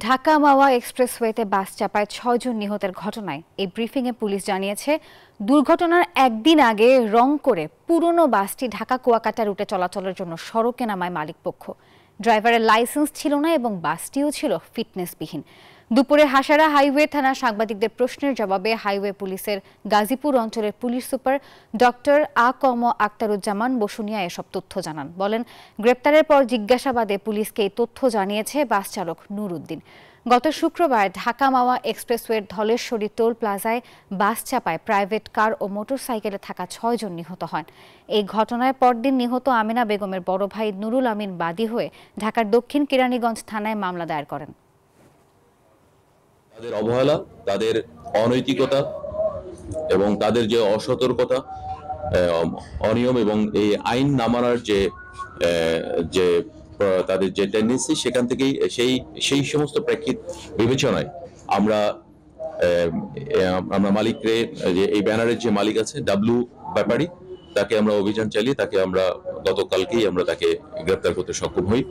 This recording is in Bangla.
ঢাকা মাওয়া এক্সপ্রেসওয়েতে বাস চাপায় ৬ জন নিহতের ঘটনায় এই ব্রিফিংয়ে পুলিশ জানিয়েছে, দুর্ঘটনার একদিন আগে রং করে পুরনো বাসটি ঢাকা কুয়াকাটা রুটে চলাচলের জন্য সড়কে নামায় মালিকপক্ষ। ড্রাইভারের লাইসেন্স ছিল না এবং বাসটিও ছিল ফিটনেসবিহীন। দুপুরে হাসারা হাইওয়ে থানার সাংবাদিকদের প্রশ্নের জবাবে হাইওয়ে পুলিশের গাজীপুর অঞ্চলের police super doctor A K M Aktaruzzaman Basunia এসব তথ্য জানান। বলেন, গ্রেপ্তারের পর জিজ্ঞাসাবাদে পুলিশকে এই তথ্য জানিয়েছে বাস চালক নুর উদ্দিন। গত শুক্রবার ঢাকা মাওয়া এক্সপ্রেসওয়ের ধলেশ্বরী টোল প্লাজায় বাস চাপায় প্রাইভেট কার ও মোটরসাইকেলে থাকা ৬ জন নিহত হন। এই ঘটনায় পরদিন নিহত আমিনা বেগমের বড় ভাই নুরুল আমিন বাদী হয়ে ঢাকার দক্ষিণ কেরানীগঞ্জ থানায় মামলা দায়ের করেন। তাদের অবহেলা, তাদের অনৈতিকতা এবং তাদের যে অসতর্কতা, অনিয়ম এবং এই আইন না মানার যে তাদের যে টেন্ডেন্সি, সেখান থেকেই সেই সমস্ত প্রেক্ষিত বিবেচনায় আমরা মালিকরে, যে এই ব্যানারের যে মালিক আছে ডাব্লু ব্যাপারী, তাকে আমরা অভিযান চালিয়ে তাকে আমরা গতকালকেই আমরা তাকে গ্রেপ্তার করতে সক্ষম হই।